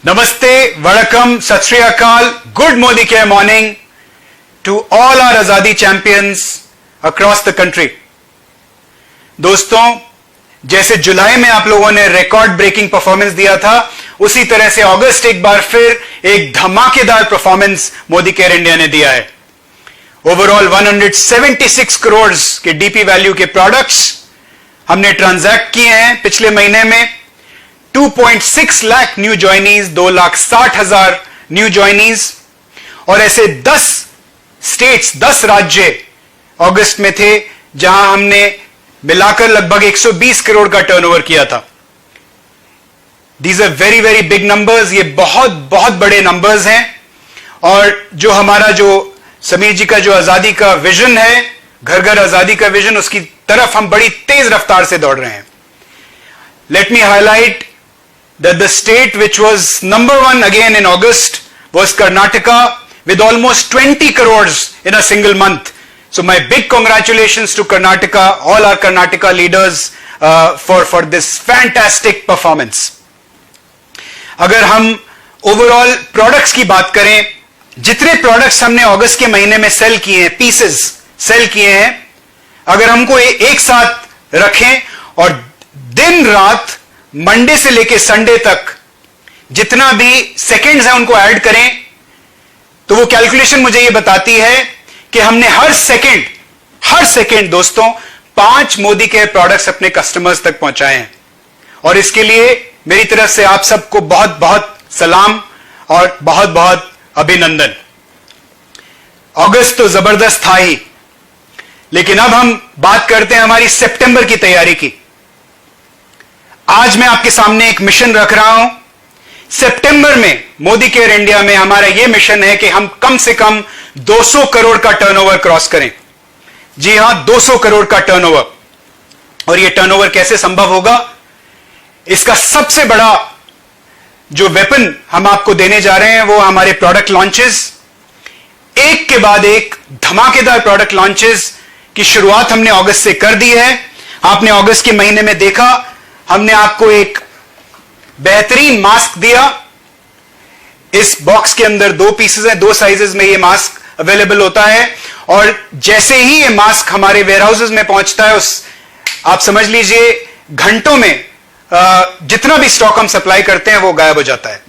Namaste, Vanakkam, Sat Shri Akal, good Modi Care morning to all our Azadi champions across the country. दोस्तों, जैसे जुलाई में आप लोगों ने रिकॉर्ड ब्रेकिंग परफॉर्मेंस दिया था, उसी तरह से अगस्त एक बार फिर एक धमाकेदार परफॉर्मेंस मोदी केयर इंडिया ने दिया है. ओवरऑल 176 करोड़ के डीपी वैल्यू के प्रोडक्ट्स हमने ट्रांजैक्ट किए हैं पिछले महीने में. 2.6 lakh new joinees, 2,60,000 new joinees, और ऐसे 10 स्टेट्स, 10 राज्य अगस्त में थे जहां हमने मिलाकर लगभग 120 करोड़ का टर्नओवर किया था. These are very very big numbers. ये बहुत बहुत बड़े नंबर्स हैं. और जो हमारा जो समीर जी का जो आजादी का विजन है, घर घर आजादी का विजन, उसकी तरफ हम बड़ी तेज रफ्तार से दौड़ रहे हैं. Let me highlight that the state which was number one again in August was Karnataka with almost 20 crores in a single month. So my big congratulations to Karnataka, all our Karnataka leaders for this fantastic performance. अगर हम overall products की बात करें, जितने products हमने अगस्त के महीने में सेल किए हैं, pieces सेल किए हैं, अगर हमको एक साथ रखें और दिन रात मंडे से लेके संडे तक जितना भी सेकंड्स हैं उनको ऐड करें, तो वो कैलकुलेशन मुझे ये बताती है कि हमने हर सेकंड दोस्तों 5 मोदी केयर प्रोडक्ट्स अपने कस्टमर्स तक पहुंचाए हैं. और इसके लिए मेरी तरफ से आप सबको बहुत बहुत सलाम और बहुत बहुत अभिनंदन. अगस्त तो जबरदस्त था ही, लेकिन अब हम बात करते हैं हमारी सितंबर की तैयारी की. आज मैं आपके सामने एक मिशन रख रहा हूं. सितंबर में मोदी केयर इंडिया में हमारा यह मिशन है कि हम कम से कम 200 करोड़ का टर्नओवर क्रॉस करें. जी हां, 200 करोड़ का टर्नओवर. और यह टर्नओवर कैसे संभव होगा? इसका सबसे बड़ा जो वेपन हम आपको देने जा रहे हैं वो हमारे प्रोडक्ट लॉन्चेस. एक के बाद एक धमाकेदार प्रोडक्ट लॉन्चेस की शुरुआत हमने अगस्त से कर दी है. आपने अगस्त के महीने में देखा, हमने आपको एक बेहतरीन मास्क दिया. इस बॉक्स के अंदर 2 पीसेस हैं, 2 साइजेस में ये मास्क अवेलेबल होता है. और जैसे ही ये मास्क हमारे वेयरहाउसेस में पहुंचता है, आप समझ लीजिए घंटों में जितना भी स्टॉक हम सप्लाई करते हैं वो गायब हो जाता है.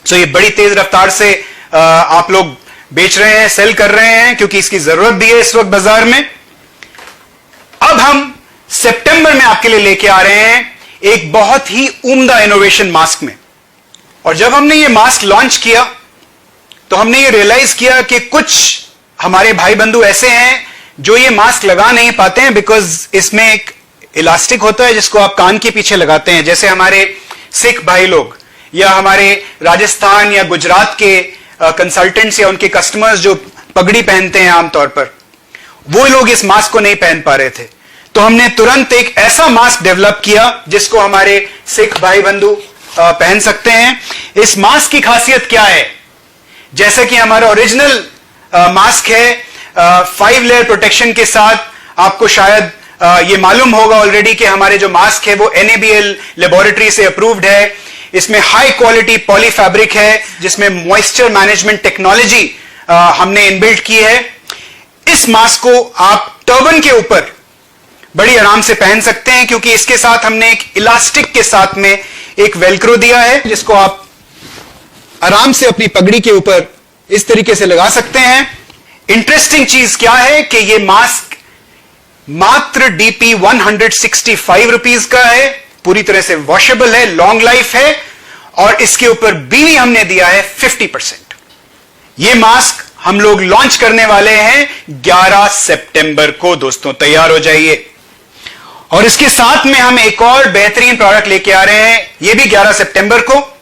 सो ये बड़ी तेज रफ्तार से आप लोग बेच रहे हैं, सेल कर रहे हैं, क्योंकि इसकी जरूरत भी है इस वक्त बाजार में. अब हम सितंबर में आपके लिए लेके आ रहे हैं एक बहुत ही उम्दा इनोवेशन मास्क में. और जब हमने ये मास्क लॉन्च किया तो हमने ये रियलाइज किया कि कुछ हमारे भाई बंधु ऐसे हैं जो ये मास्क लगा नहीं पाते हैं, बिकॉज इसमें एक इलास्टिक होता है जिसको आप कान के पीछे लगाते हैं. जैसे हमारे सिख भाई लोग या हमारे राजस्थान या गुजरात के कंसल्टेंट्स या उनके कस्टमर्स जो पगड़ी पहनते हैं आमतौर पर, वो लोग इस मास्क को नहीं पहन पा रहे थे. तो हमने तुरंत एक ऐसा मास्क डेवलप किया जिसको हमारे सिख भाई बंधु पहन सकते हैं. इस मास्क की खासियत क्या है? जैसा कि हमारा ओरिजिनल मास्क है 5 लेयर प्रोटेक्शन के साथ, आपको शायद ये मालूम होगा ऑलरेडी कि हमारे जो मास्क है वो NABL लेबोरेटरी से अप्रूव्ड है. इसमें हाई क्वालिटी पॉली फैब्रिक है जिसमें मॉइस्चर मैनेजमेंट टेक्नोलॉजी हमने इनबिल्ट की है. इस मास्क को आप टर्बन के ऊपर बड़ी आराम से पहन सकते हैं, क्योंकि इसके साथ हमने एक इलास्टिक के साथ में एक वेलक्रो दिया है जिसको आप आराम से अपनी पगड़ी के ऊपर इस तरीके से लगा सकते हैं. इंटरेस्टिंग चीज क्या है कि यह मास्क मात्र DP 165 रुपीज का है, पूरी तरह से वॉशेबल है, लॉन्ग लाइफ है, और इसके ऊपर भी हमने दिया है 50%. यह मास्क हम लोग लॉन्च करने वाले हैं 11 सितंबर को. दोस्तों तैयार हो जाइए. और इसके साथ में हम एक और बेहतरीन प्रोडक्ट लेके आ रहे हैं, यह भी 11 सितंबर को.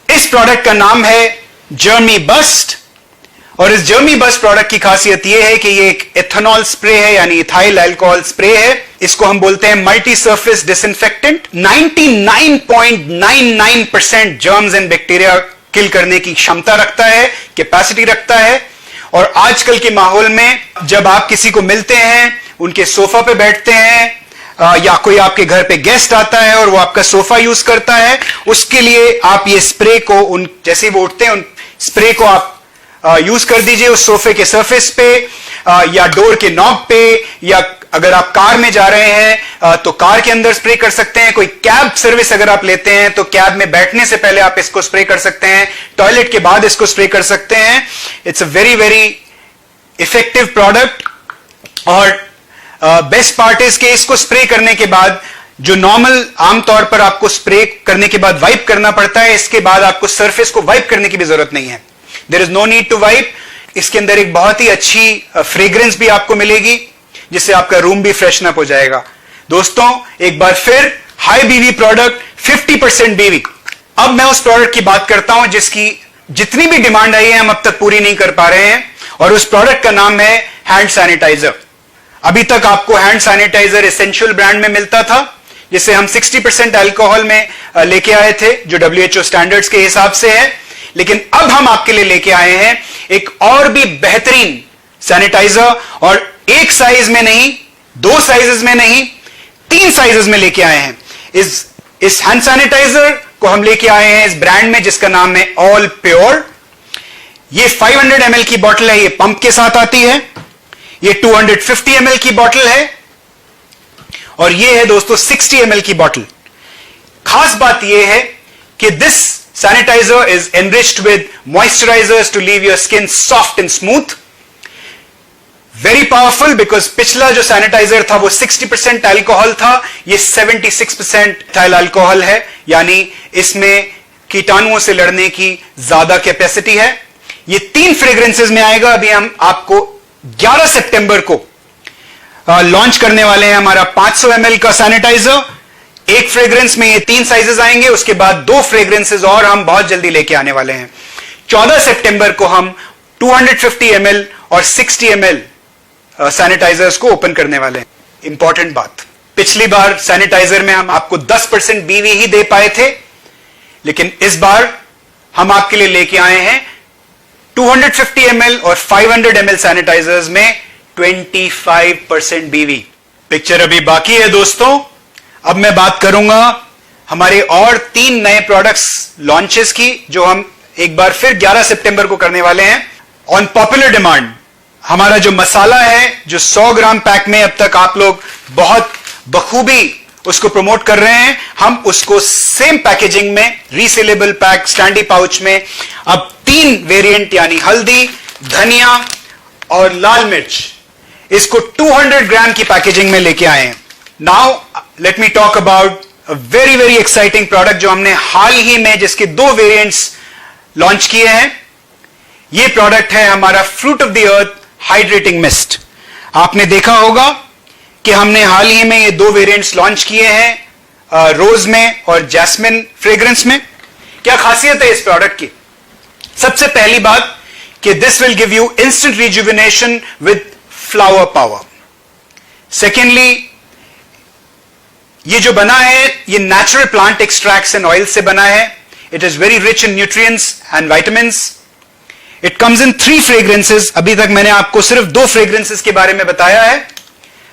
इस प्रोडक्ट का नाम है जर्मी बस्ट. और इस जर्मी बस्ट प्रोडक्ट की खासियत यह है कि यह एक एथेनॉल स्प्रे है, यानी इथाइल अल्कोहल स्प्रे है. इसको हम बोलते हैं multi surface disinfectant. 99.99% germs and bacteria kill करने की क्षमता रखता है, कैपेसिटी रखता है. और आजकल के माहौल में जब आप किसी को मिलते हैं, उनके सोफा पे बैठते हैं, या कोई आपके घर पे गेस्ट आता है और वो आपका सोफा यूज करता है, उसके लिए आप ये स्प्रे को जैसे वो उठते हैं उन स्प्रे को आप यूज कर दीजिए उस सोफे के सरफेस पे या डोर के नॉब पे, या अगर आप कार में जा रहे हैं तो कार के अंदर स्प्रे कर सकते हैं। कोई कैब सर्विस अगर आप लेते हैं तो कैब में बैठने से पहले आप इसको स्प्रे कर सकते हैं, टॉयलेट के बाद इसको स्प्रे कर सकते हैं। It's a very very effective product. और बेस्ट पार्ट इज कि इसको स्प्रे करने के बाद जो नॉर्मल आमतौर पर आपको स्प्रे करने के बाद वाइप करना पड़ता है, इसके बाद आपको सरफेस को वाइप करने की भी जरूरत नहीं है। There is no need to wipe. इसके अंदर एक बहुत ही अच्छी फ्रेग्रेंस भी आपको मिलेगी जिससे आपका रूम भी फ्रेशन अप हो जाएगा। दोस्तों एक बार फिर हाई बीवी प्रोडक्ट, 50% बीवी। अब मैं उस प्रोडक्ट की बात करता हूं जिसकी जितनी भी डिमांड आई है हम अब तक पूरी नहीं कर पा रहे हैं, और उस प्रोडक्ट का नाम है हैंड सैनिटाइजर। अभी तक आपको हैंड सैनिटाइजर एसेंशियल ब्रांड में मिलता था जिसे हम 60% अल्कोहल में लेके आए थे जो WHO स्टैंडर्ड्स के हिसाब से है, लेकिन अब हम आपके लिए लेके आए हैं एक और भी बेहतरीन सैनिटाइजर, और एक साइज में नहीं, 2 साइजेस में नहीं, 3 साइजेस में लेके आए हैं। इस हैंड सैनिटाइजर को हम लेके आए हैं इस ब्रांड में जिसका नाम है ऑल प्योर। ये 500 ml की बोतल है, ये पंप के साथ आती है। ये 250 ml की बोतल है, और ये है दोस्तों 60 ml की बोतल। खास बात यह है कि this sanitiser is enriched with moisturisers to leave your skin soft and smooth. Very powerful, because पिछला जो सैनिटाइजर था वो 60% अल्कोहल था, ये 76% इथाइल अल्कोहल है, यानी इसमें कीटाणुओं से लड़ने की ज्यादा कैपेसिटी है। ये 3 फ्रेग्रेंसेस में आएगा। अभी हम आपको 11 सितंबर को लॉन्च करने वाले हैं हमारा 500 ml का सैनिटाइजर। एक फ्रेग्रेंस में ये 3 साइजेस आएंगे, उसके बाद 2 फ्रेग्रेंसेस और हम बहुत जल्दी लेके आने वाले हैं। 14 सितंबर को हम 250 ml और 60 ml सैनिटाइजर्स को ओपन करने वाले हैं। इंपॉर्टेंट बात, पिछली बार सैनिटाइजर में हम आपको 10% बीवी ही दे पाए थे, लेकिन इस बार हम आपके लिए लेके आए हैं 250 ml और 500 ml सैनिटाइजर्स में 25% बीवी। पिक्चर अभी बाकी है दोस्तों। अब मैं बात करूंगा हमारे और 3 नए प्रोडक्ट्स लॉन्चेस की जो हम एक बार फिर 11 सितंबर को करने वाले हैं। ऑन पॉपुलर डिमांड हमारा जो मसाला है जो 100 ग्राम पैक में अब तक आप लोग बहुत बखूबी उसको प्रमोट कर रहे हैं, हम उसको सेम पैकेजिंग में रीसेलेबल पैक स्टैंडी पाउच में अब 3 वेरिएंट यानी हल्दी, धनिया और लाल मिर्च, इसको 200 ग्राम की पैकेजिंग में लेके आए हैं। Now let me talk about a very very exciting product जो हमने हाल ही में जिसके 2 वेरिएंट्स लॉन्च किए हैं। यह प्रोडक्ट है हमारा fruit of the earth hydrating mist. आपने देखा होगा कि हमने हाल ही में ये 2 वेरिएंट्स लॉन्च किए हैं रोज में और जैस्मिन फ्रेग्रेंस में। क्या खासियत है इस प्रोडक्ट की? सबसे पहली बात कि this will give you instant rejuvenation with flower power. Secondly, ये जो बना है ये natural plant extracts and oil से बना है। It is very rich in nutrients and vitamins. It comes in 3 fragrances. अभी तक मैंने आपको सिर्फ 2 फ्रेग्रेंसेस के बारे में बताया है,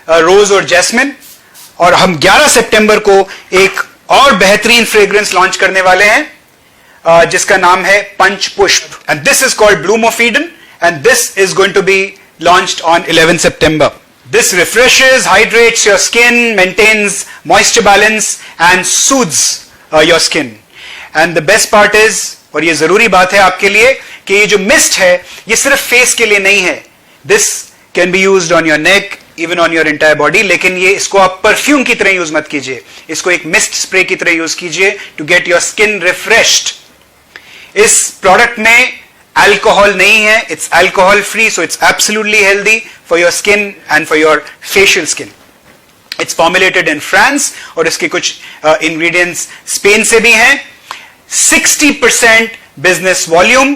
रोज और जैस्मिन, और हम 11 सितंबर को एक और बेहतरीन फ्रेग्रेंस लॉन्च करने वाले हैं जिसका नाम है Panch Pushp, and this is called Bloom of Eden, and this is going to be launched on 11 September. This refreshes, hydrates your skin, maintains moisture balance and soothes your skin. And the best part is, और ये जरूरी बात है आपके लिए, कि ये जो मिस्ट है ये सिर्फ फेस के लिए नहीं है। This can be used on your neck, even on your entire body, लेकिन ये इसको आप परफ्यूम की तरह यूज मत कीजिए, इसको एक मिस्ट स्प्रे की तरह यूज कीजिए to get your skin refreshed. इस प्रोडक्ट में अल्कोहल नहीं है, it's alcohol free, so it's absolutely healthy for your skin and for your facial skin. It's formulated in France और इसके कुछ इंग्रेडिएंट्स स्पेन से भी हैं। 60% business volume,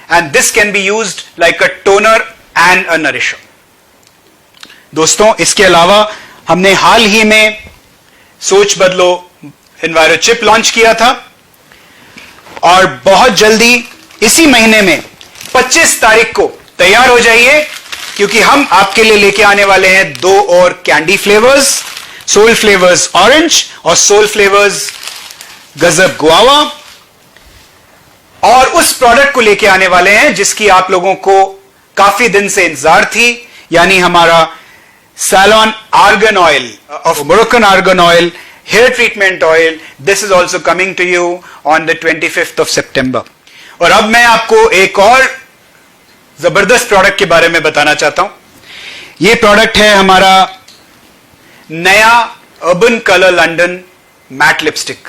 and this can be used like a toner and a nourisher. दोस्तों इसके अलावा हमने हाल ही में सोच बदलो एनवायरोचिप लॉन्च किया था, और बहुत जल्दी इसी महीने में 25 तारीख को तैयार हो जाइए, क्योंकि हम आपके लिए लेके आने वाले हैं 2 और candy flavours. Soul flavours orange और सोल फ्लेवर्स गजब गुआवा। और उस प्रोडक्ट को लेके आने वाले हैं जिसकी आप लोगों को काफी दिन से इंतजार थी, यानी हमारा salon argan oil of Moroccan argan oil hair treatment oil. This is also coming to you on the 25th of September। और अब मैं आपको एक और जबरदस्त प्रोडक्ट के बारे में बताना चाहता हूं। यह प्रोडक्ट है हमारा नया urban colour London matte lipstick.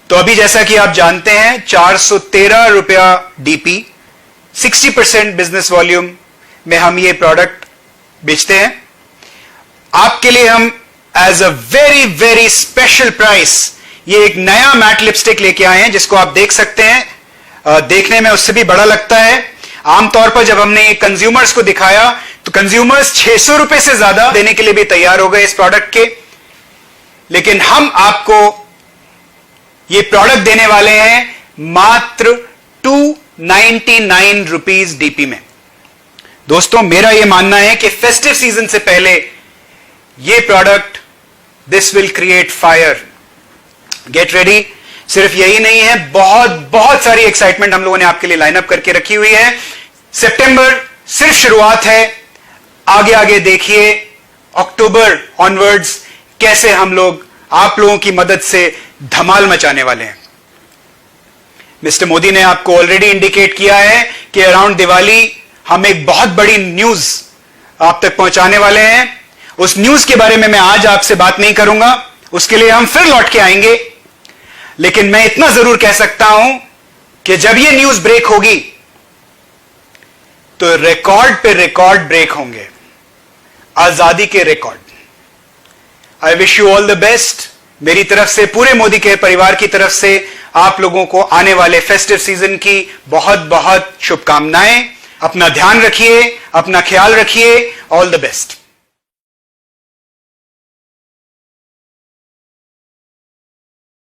तो अभी जैसा कि आप जानते हैं 413 रुपया डीपी, 60% बिजनेस वॉल्यूम में हम ये प्रोडक्ट बेचते हैं। आपके लिए हम as a very very special price ये एक नया मैट लिपस्टिक लेके आए हैं जिसको आप देख सकते हैं। देखने में उससे भी बड़ा लगता है। आमतौर पर जब हमने ये कंज्यूमर्स को दिखाया तो कंज्यूमर्स 600 रुपए से ज्यादा देने के लिए भी तैयार हो गए इस प्रोडक्ट के, लेकिन हम आपको ये प्रोडक्ट देने वाले हैं मात्र 299 रुपीज डीपी में। दोस्तों मेरा यह मानना है कि फेस्टिव सीजन से पहले ये product this will create fire. Get ready. सिर्फ यही नहीं है, बहुत बहुत सारी एक्साइटमेंट हम लोगों ने आपके लिए लाइनअप करके रखी हुई है। सितंबर सिर्फ शुरुआत है, आगे आगे देखिए अक्टूबर ऑनवर्ड्स कैसे हम लोग आप लोगों की मदद से धमाल मचाने वाले हैं। मिस्टर मोदी ने आपको ऑलरेडी इंडिकेट किया है कि अराउंड दिवाली हम एक बहुत बड़ी न्यूज आप तक पहुंचाने वाले हैं। उस न्यूज के बारे में मैं आज आपसे बात नहीं करूंगा, उसके लिए हम फिर लौट के आएंगे। लेकिन मैं इतना जरूर कह सकता हूं कि जब यह न्यूज ब्रेक होगी तो रिकॉर्ड पे रिकॉर्ड ब्रेक होंगे, आजादी के record. I wish you all the best. मेरी तरफ से, पूरे मोदी के परिवार की तरफ से आप लोगों को आने वाले फेस्टिव सीजन की बहुत बहुत शुभकामनाएं। अपना ध्यान रखिए, अपना ख्याल रखिए। All the best.